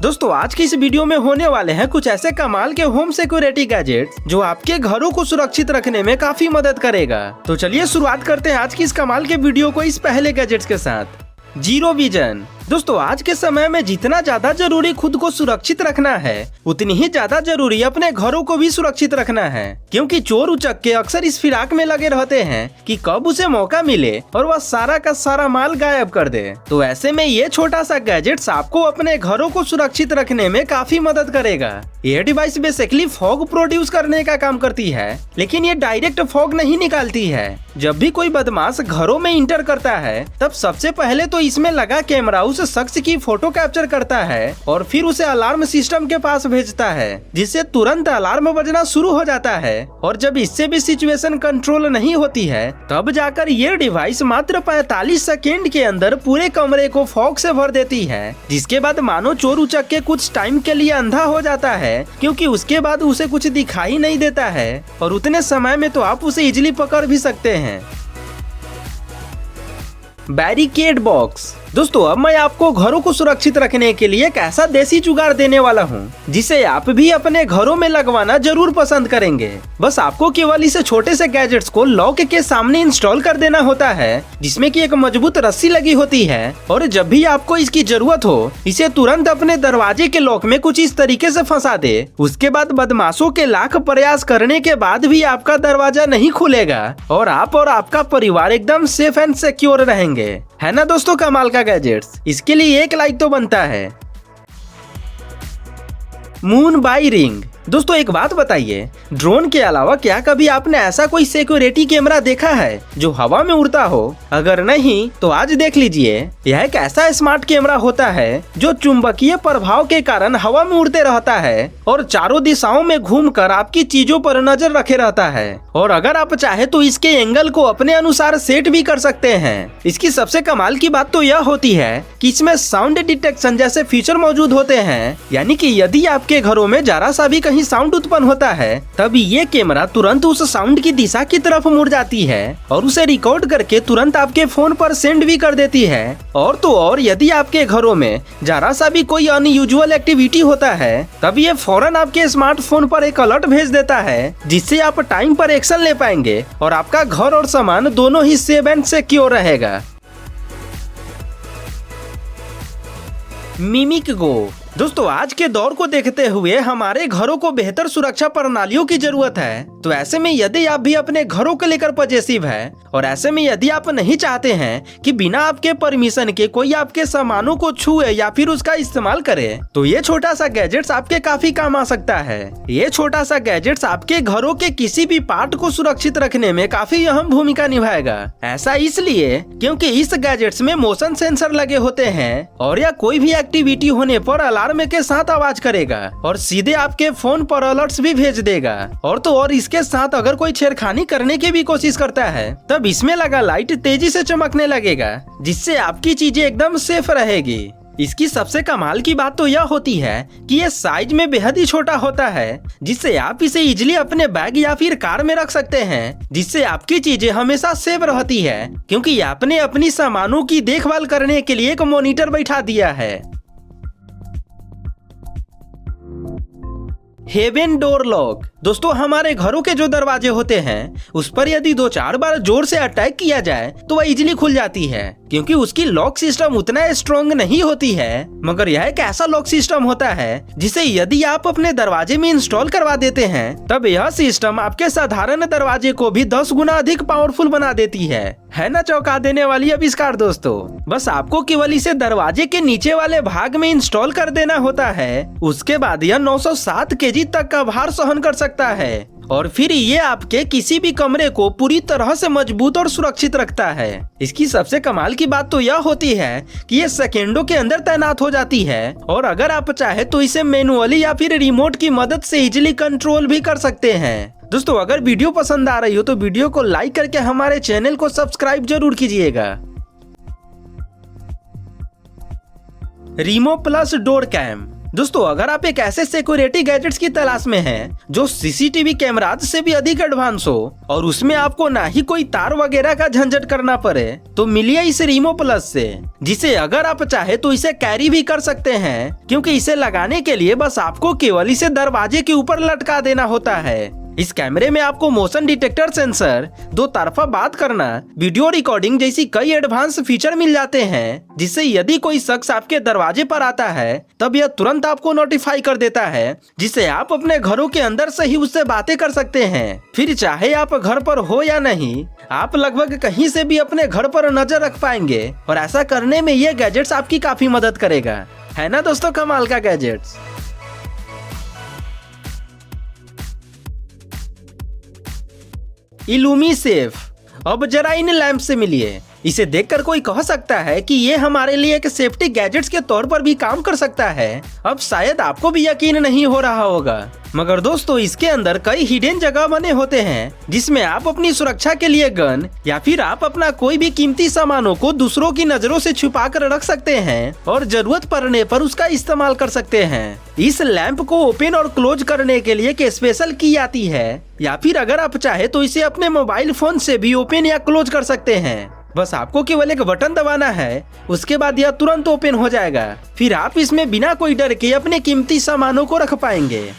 दोस्तों आज की इस वीडियो में होने वाले हैं कुछ ऐसे कमाल के होम सिक्योरिटी गैजेट्स जो आपके घरों को सुरक्षित रखने में काफी मदद करेगा। तो चलिए शुरुआत करते हैं आज की इस कमाल के वीडियो को इस पहले गैजेट्स के साथ। Zero vision. दोस्तों आज के समय में जितना ज्यादा जरूरी खुद को सुरक्षित रखना है उतनी ही ज्यादा जरूरी अपने घरों को भी सुरक्षित रखना है, क्योंकि चोर उचक्के अक्सर इस फिराक में लगे रहते हैं कि कब उसे मौका मिले और वह सारा का सारा माल गायब कर दे। तो ऐसे में ये छोटा सा गैजेट्स आपको अपने घरों को सुरक्षित रखने में काफी मदद करेगा। यह डिवाइस बेसिकली फॉग प्रोड्यूस करने का काम करती है, लेकिन ये डायरेक्ट फॉग नहीं निकालती है। जब भी कोई बदमाश घरों में इंटर करता है तब सबसे पहले तो इसमें लगा कैमरा उस शख्स की फोटो कैप्चर करता है और फिर उसे अलार्म सिस्टम के पास भेजता है, जिससे तुरंत अलार्म बजना शुरू हो जाता है। और जब इससे भी सिचुएशन कंट्रोल नहीं होती है तब जाकर ये डिवाइस मात्र 45 सेकेंड के अंदर पूरे कमरे को फॉग से भर देती है, जिसके बाद मानो चोर उचक्के कुछ टाइम के लिए अंधा हो जाता है, क्योंकि उसके बाद उसे कुछ दिखाई नहीं देता है और उतने समय में तो आप उसे इजिली पकड़ भी सकते हैं। Barricade box. दोस्तों अब मैं आपको घरों को सुरक्षित रखने के लिए एक ऐसा देसी जुगाड़ देने वाला हूँ जिसे आप भी अपने घरों में लगवाना जरूर पसंद करेंगे। बस आपको केवल इस छोटे से गैजेट्स को लॉक के सामने इंस्टॉल कर देना होता है, जिसमें की एक मजबूत रस्सी लगी होती है, और जब भी आपको इसकी जरूरत हो इसे तुरंत अपने दरवाजे के लॉक में कुछ इस तरीके से फंसा दे। उसके बाद बदमाशों के लाख प्रयास करने के बाद भी आपका दरवाजा नहीं खुलेगा और आप और आपका परिवार एकदम सेफ एंड सिक्योर रहेंगे। है ना दोस्तों कमाल का गैजेट्स? इसके लिए एक लाइक तो बनता है। Moon by ring. दोस्तों एक बात बताइए, ड्रोन के अलावा क्या कभी आपने ऐसा कोई सिक्योरिटी कैमरा देखा है जो हवा में उड़ता हो? अगर नहीं तो आज देख लीजिए। यह एक ऐसा स्मार्ट कैमरा होता है जो चुंबकीय प्रभाव के कारण हवा में उड़ते रहता है और चारों दिशाओं में घूमकर आपकी चीजों पर नजर रखे रहता है। और अगर आप चाहे तो इसके एंगल को अपने अनुसार सेट भी कर सकते हैं। इसकी सबसे कमाल की बात तो यह होती है कि इसमें साउंड डिटेक्शन जैसे फीचर मौजूद होते हैं, यानी कि यदि आपके घरों में जरा सा भी साउंड उत्पन्न होता है तभी ये कैमरा तुरंत उस साउंड की दिशा की तरफ मुड़ जाती है और उसे रिकॉर्ड करके तुरंत आपके फोन पर सेंड भी कर देती है। और तो और यदि आपके घरों में जरा सा भी कोई अनयूजुअल एक्टिविटी होता है तब ये फौरन आपके स्मार्टफोन पर एक अलर्ट भेज देता है, जिससे आप टाइम पर एक्शन ले पाएंगे और आपका घर और सामान दोनों ही सेफ एंड सिक्योर रहेगा। मिमिक गो। दोस्तों आज के दौर को देखते हुए हमारे घरों को बेहतर सुरक्षा प्रणालियों की जरूरत है। तो ऐसे में यदि आप भी अपने घरों को लेकर पॉजिटिव है और ऐसे में यदि आप नहीं चाहते हैं कि बिना आपके परमिशन के कोई आपके सामानों को छुए या फिर उसका इस्तेमाल करे, तो ये छोटा सा गैजेट्स आपके काफी काम आ सकता है। ये छोटा सा गैजेट्स आपके घरों के किसी भी पार्ट को सुरक्षित रखने में काफी अहम भूमिका निभाएगा। ऐसा इसलिए क्योंकि इस गैजेट्स में मोशन सेंसर लगे होते हैं और या कोई भी एक्टिविटी होने पर अलार्म के साथ आवाज करेगा और सीधे आपके फोन पर अलर्ट्स भी भेज देगा। और तो और इसके साथ अगर कोई छेड़खानी करने की भी कोशिश करता है तब इसमें लगा लाइट तेजी से चमकने लगेगा, जिससे आपकी चीजें एकदम सेफ रहेगी। इसकी सबसे कमाल की बात तो यह होती है कि ये साइज में बेहद ही छोटा होता है, जिससे आप इसे इजिली अपने बैग या फिर कार में रख सकते हैं, जिससे आपकी चीजें हमेशा सेफ रहती है, क्योंकि आपने अपनी सामानों की देखभाल करने के लिए एक मॉनिटर बैठा दिया है। Heaven door lock. दोस्तों हमारे घरों के जो दरवाजे होते हैं उस पर यदि 2-4 बार जोर से अटैक किया जाए तो वह इजीली खुल जाती है, क्योंकि उसकी लॉक सिस्टम उतना स्ट्रॉन्ग नहीं होती है। मगर यह एक ऐसा लॉक सिस्टम होता है जिसे यदि आप अपने दरवाजे में इंस्टॉल करवा देते हैं तब यह सिस्टम आपके साधारण दरवाजे को भी 10 गुना अधिक पावरफुल बना देती है ना चौंका देने वाली आविष्कार दोस्तों। बस आपको केवल इसे दरवाजे के नीचे वाले भाग में इंस्टॉल कर देना होता है। उसके बाद यह 907 केजी तक का भार सहन कर सकता है और फिर ये आपके किसी भी कमरे को पूरी तरह से मजबूत और सुरक्षित रखता है। इसकी सबसे कमाल की बात तो यह होती है कि ये सेकेंडों के अंदर तैनात हो जाती है और अगर आप चाहे तो इसे मैनुअली या फिर रिमोट की मदद से इजीली कंट्रोल भी कर सकते हैं। दोस्तों अगर वीडियो पसंद आ रही हो तो वीडियो को लाइक करके हमारे चैनल को सब्सक्राइब जरूर कीजिएगा। रिमो प्लस डोर कैम। दोस्तों अगर आप एक ऐसे सिक्योरिटी गैजेट्स की तलाश में हैं जो सीसीटीवी कैमराज से भी अधिक एडवांस हो और उसमें आपको ना ही कोई तार वगैरह का झंझट करना पड़े, तो मिलिए इस रीमो प्लस से, जिसे अगर आप चाहे तो इसे कैरी भी कर सकते हैं, क्योंकि इसे लगाने के लिए बस आपको केवल इसे दरवाजे के ऊपर लटका देना होता है। इस कैमरे में आपको मोशन डिटेक्टर सेंसर, दो तरफा बात करना, वीडियो रिकॉर्डिंग जैसी कई एडवांस फीचर मिल जाते हैं, जिससे यदि कोई शख्स आपके दरवाजे पर आता है तब यह तुरंत आपको नोटिफाई कर देता है, जिससे आप अपने घरों के अंदर से ही उससे बातें कर सकते हैं। फिर चाहे आप घर पर हो या नहीं, आप लगभग कहीं से भी अपने घर पर नजर रख पाएंगे और ऐसा करने में ये गैजेट्स आपकी काफी मदद करेगा। है ना दोस्तों कमाल का गैजेट्स। इल्यूमी सेफ। अब जरा इन लैंप से मिलिए। इसे देखकर कोई कह सकता है कि ये हमारे लिए एक सेफ्टी गैजेट्स के तौर पर भी काम कर सकता है। अब शायद आपको भी यकीन नहीं हो रहा होगा, मगर दोस्तों इसके अंदर कई हिडन जगह बने होते हैं जिसमें आप अपनी सुरक्षा के लिए गन या फिर आप अपना कोई भी कीमती सामानों को दूसरों की नजरों से छुपा कर रख सकते हैं और जरूरत पड़ने पर उसका इस्तेमाल कर सकते हैं। इस लैंप को ओपन और क्लोज करने के लिए एक स्पेशल की आती है, या फिर अगर आप चाहे तो इसे अपने मोबाइल फोन से भी ओपन या क्लोज कर सकते हैं। बस आपको केवल एक बटन दबाना है, उसके बाद यह तुरंत ओपन हो जाएगा। फिर आप इसमें बिना कोई डर के अपने कीमती सामानों को रख पाएंगे।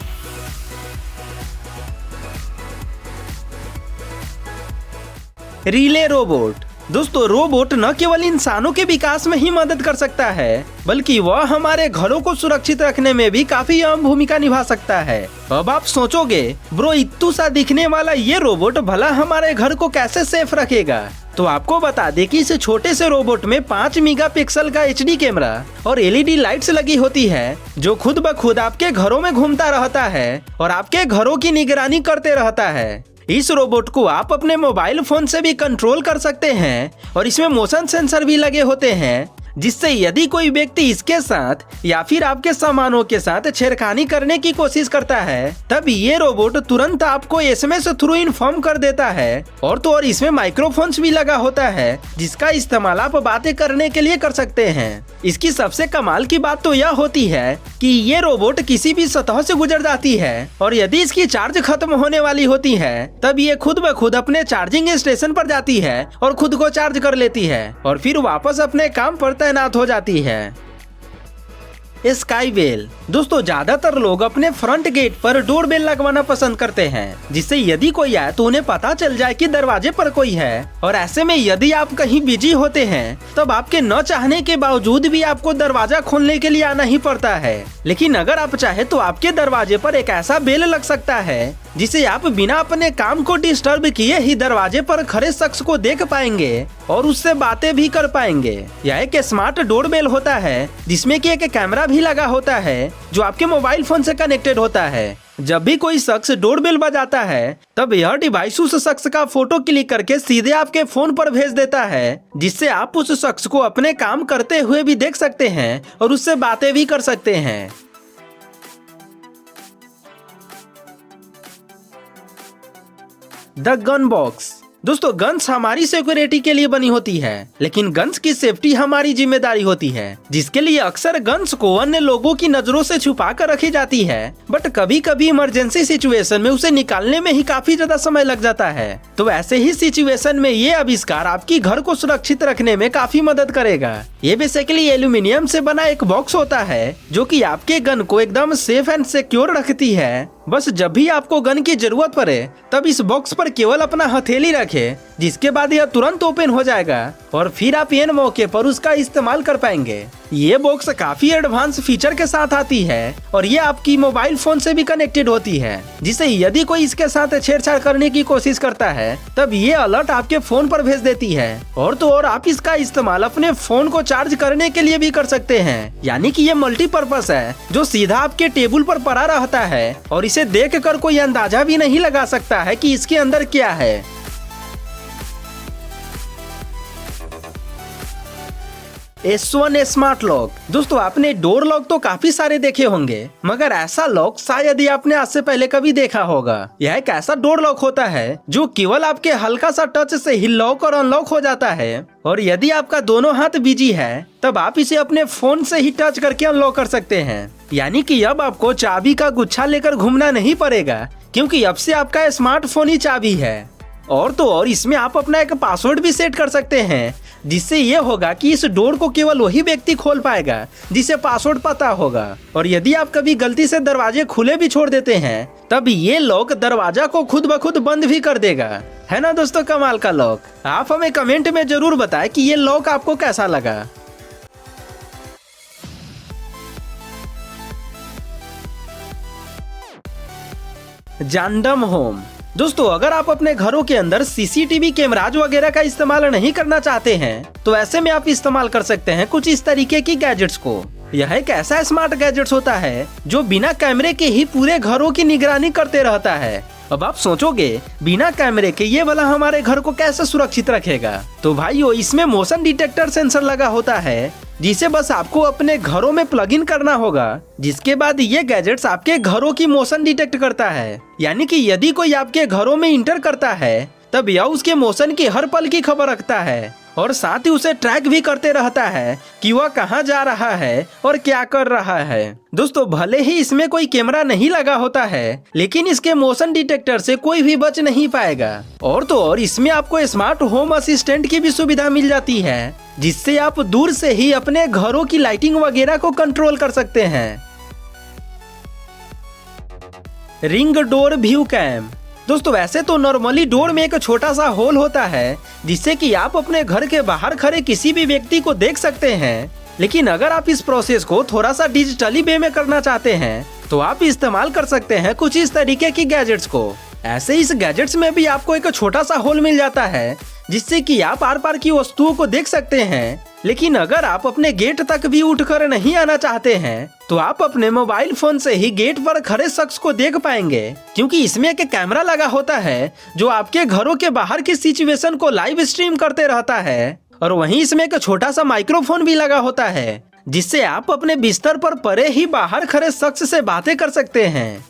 Relay robot. दोस्तों रोबोट न केवल इंसानों के विकास में ही मदद कर सकता है, बल्कि वह हमारे घरों को सुरक्षित रखने में भी काफी अहम भूमिका निभा सकता है। अब आप सोचोगे ब्रो इत्तू सा दिखने वाला ये रोबोट भला हमारे घर को कैसे सेफ रखेगा? तो आपको बता दें कि इस छोटे से रोबोट में 5 मेगापिक्सल का HD कैमरा और LED लाइट्स लगी होती है, जो खुद ब खुद आपके घरों में घूमता रहता है और आपके घरों की निगरानी करते रहता है। इस रोबोट को आप अपने मोबाइल फोन से भी कंट्रोल कर सकते हैं और इसमें मोशन सेंसर भी लगे होते हैं, जिससे यदि कोई व्यक्ति इसके साथ या फिर आपके सामानों के साथ छेड़खानी करने की कोशिश करता है, तब ये रोबोट तुरंत आपको SMS थ्रू इन्फॉर्म कर देता है। और तो और इसमें माइक्रोफोन्स भी लगा होता है, जिसका इस्तेमाल आप बातें करने के लिए कर सकते हैं। इसकी सबसे कमाल की बात तो यह होती है कि ये रोबोट किसी भी सतह से गुजर जाती है और यदि इसकी चार्ज खत्म होने वाली होती है, तब ये खुद ब खुद अपने चार्जिंग स्टेशन पर जाती है और खुद को चार्ज कर लेती है और फिर वापस अपने काम पर तैनात हो जाती है। Sky bell. दोस्तों ज्यादातर लोग अपने फ्रंट गेट पर डोर बेल लगवाना पसंद करते हैं, जिससे यदि कोई आए तो उन्हें पता चल जाए कि दरवाजे पर कोई है। और ऐसे में यदि आप कहीं बिजी होते हैं तब आपके न चाहने के बावजूद भी आपको दरवाजा खोलने के लिए आना ही पड़ता है। लेकिन अगर आप चाहे तो आपके दरवाजे पर एक ऐसा बेल लग सकता है जिसे आप बिना अपने काम को डिस्टर्ब किए ही दरवाजे पर खड़े शख्स को देख पाएंगे और उससे बातें भी कर पाएंगे। यह एक स्मार्ट डोर बेल होता है जिसमें कि एक कैमरा भी लगा होता है जो आपके मोबाइल फोन से कनेक्टेड होता है। जब भी कोई शख्स डोर बेल बजाता है तब यह डिवाइस उस शख्स का फोटो क्लिक करके सीधे आपके फोन पर भेज देता है, जिससे आप उस शख्स को अपने काम करते हुए भी देख सकते हैं और उससे बातें भी कर सकते हैं। The gun box. दोस्तों गन्स हमारी सिक्योरिटी के लिए बनी होती है, लेकिन गन्स की सेफ्टी हमारी जिम्मेदारी होती है, जिसके लिए अक्सर गन्स को अन्य लोगों की नजरों से छुपा कर रखी जाती है। बट कभी कभी इमरजेंसी सिचुएशन में उसे निकालने में ही काफी ज्यादा समय लग जाता है। तो ऐसे ही सिचुएशन में ये आविष्कार आपकी घर को सुरक्षित रखने में काफी मदद करेगा। ये बेसिकली एल्यूमिनियम से बना एक बॉक्स होता है जो कि आपके गन को एकदम सेफ एंड सिक्योर रखती है। बस जब भी आपको गन की जरूरत पड़े तब इस बॉक्स पर केवल अपना हथेली रखें, जिसके बाद यह तुरंत ओपन हो जाएगा और फिर आप इन मौके पर उसका इस्तेमाल कर पाएंगे। ये बॉक्स काफी एडवांस फीचर के साथ आती है और ये आपकी मोबाइल फोन से भी कनेक्टेड होती है, जिससे यदि कोई इसके साथ छेड़छाड़ करने की कोशिश करता है तब ये अलर्ट आपके फोन पर भेज देती है। और तो और आप इसका इस्तेमाल अपने फोन को चार्ज करने के लिए भी कर सकते हैं, यानी कि ये मल्टीपर्पस है जो सीधा आपके टेबल पर पड़ा रहता है और इसे देखकर कोई अंदाजा भी नहीं लगा सकता है कि इसके अंदर क्या है। S1 smart lock. दोस्तों आपने डोर लॉक तो काफी सारे देखे होंगे, मगर ऐसा लॉक शायद ही आपने आज से पहले कभी देखा होगा। यह एक ऐसा डोर लॉक होता है जो केवल आपके हल्का सा टच से ही लॉक और अनलॉक हो जाता है, और यदि आपका दोनों हाथ बिजी है तब आप इसे अपने फोन से ही टच करके अनलॉक कर सकते हैं। यानी कि अब आपको चाबी का गुच्छा लेकर घूमना नहीं पड़ेगा, क्योंकि अब से आपका स्मार्टफोन ही चाबी है। और तो और इसमें आप अपना एक पासवर्ड भी सेट कर सकते हैं, जिससे ये होगा कि इस डोर को केवल वही व्यक्ति खोल पाएगा जिसे पासवर्ड पता होगा। और यदि आप कभी गलती से दरवाजे खुले भी छोड़ देते हैं तब ये लॉक दरवाजा को खुद ब खुद बंद भी कर देगा। है ना दोस्तों कमाल का लॉक। आप हमें कमेंट में जरूर बताएं कि ये लॉक आपको कैसा लगा। जैंडम होम। दोस्तों अगर आप अपने घरों के अंदर सीसीटीवी कैमराज वगैरह का इस्तेमाल नहीं करना चाहते हैं तो ऐसे में आप इस्तेमाल कर सकते हैं कुछ इस तरीके की गैजेट्स को। यह एक ऐसा स्मार्ट गैजेट्स होता है जो बिना कैमरे के ही पूरे घरों की निगरानी करते रहता है। अब आप सोचोगे बिना कैमरे के ये वाला हमारे घर को कैसे सुरक्षित रखेगा, तो भाइयों इसमें मोशन डिटेक्टर सेंसर लगा होता है, जिसे बस आपको अपने घरों में प्लग इन करना होगा, जिसके बाद ये गैजेट्स आपके घरों की मोशन डिटेक्ट करता है। यानी कि यदि कोई आपके घरों में इंटर करता है तब यह उसके मोशन की हर पल की खबर रखता है, और साथ ही उसे ट्रैक भी करते रहता है कि वह कहां जा रहा है और क्या कर रहा है। दोस्तों भले ही इसमें कोई कैमरा नहीं लगा होता है, लेकिन इसके मोशन डिटेक्टर से कोई भी बच नहीं पाएगा। और तो और इसमें आपको स्मार्ट होम असिस्टेंट की भी सुविधा मिल जाती है, जिससे आप दूर से ही अपने घरों की लाइटिंग वगैरह को कंट्रोल कर सकते हैं। Ring door view cam. दोस्तों वैसे तो नॉर्मली डोर में एक छोटा सा होल होता है जिससे कि आप अपने घर के बाहर खड़े किसी भी व्यक्ति को देख सकते हैं, लेकिन अगर आप इस प्रोसेस को थोड़ा सा डिजिटली वे में करना चाहते हैं तो आप इस्तेमाल कर सकते हैं कुछ इस तरीके की गैजेट्स को। ऐसे इस गैजेट्स में भी आपको एक छोटा सा होल मिल जाता है जिससे कि आप आर पार की वस्तुओं को देख सकते हैं, लेकिन अगर आप अपने गेट तक भी उठकर नहीं आना चाहते हैं तो आप अपने मोबाइल फोन से ही गेट पर खड़े शख्स को देख पाएंगे, क्योंकि इसमें एक कैमरा लगा होता है जो आपके घरों के बाहर की सिचुएशन को लाइव स्ट्रीम करते रहता है। और वहीं इसमें एक छोटा सा माइक्रोफोन भी लगा होता है, जिससे आप अपने बिस्तर पर पड़े ही बाहर खड़े शख्स से बातें कर सकते हैं।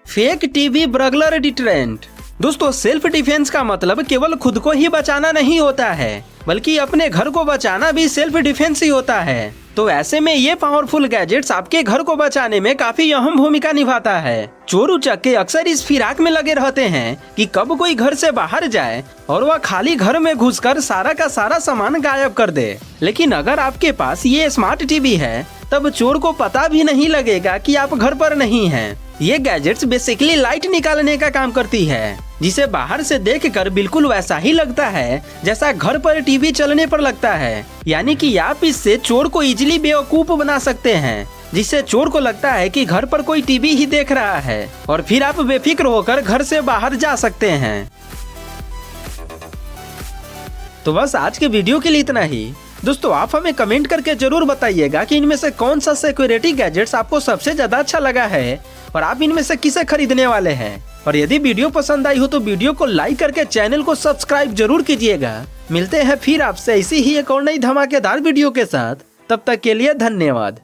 Fake TV burglar deterrent. दोस्तों सेल्फ डिफेंस का मतलब केवल खुद को ही बचाना नहीं होता है, बल्कि अपने घर को बचाना भी सेल्फ डिफेंस ही होता है। तो ऐसे में ये पावरफुल गैजेट्स आपके घर को बचाने में काफी अहम भूमिका निभाता है। चोर उचक्के अक्सर इस फिराक में लगे रहते हैं कि कब कोई घर से बाहर जाए और वह खाली घर में घुसकर सारा का सारा सामान गायब कर दे। लेकिन अगर आपके पास ये स्मार्ट टीवी है तब चोर को पता भी नहीं लगेगा कि आप घर पर नहीं हैं। ये गैजेट्स बेसिकली लाइट निकालने का काम करती है, जिसे बाहर से देखकर बिल्कुल वैसा ही लगता है जैसा घर पर टीवी चलने पर लगता है। यानी कि आप इससे चोर को इजीली बेवकूफ बना सकते हैं, जिससे चोर को लगता है कि घर पर कोई टीवी ही देख रहा है, और फिर आप बेफिक्र होकर घर से बाहर जा सकते हैं। तो बस आज के वीडियो के लिए इतना ही। दोस्तों आप हमें कमेंट करके जरूर बताइएगा कि इनमें से कौन सा सिक्योरिटी गैजेट्स आपको सबसे ज्यादा अच्छा लगा है और आप इनमें से किसे खरीदने वाले हैं। और यदि वीडियो पसंद आई हो तो वीडियो को लाइक करके चैनल को सब्सक्राइब जरूर कीजिएगा। मिलते हैं फिर आपसे ऐसी ही एक और नई धमाकेदार वीडियो के साथ, तब तक के लिए धन्यवाद।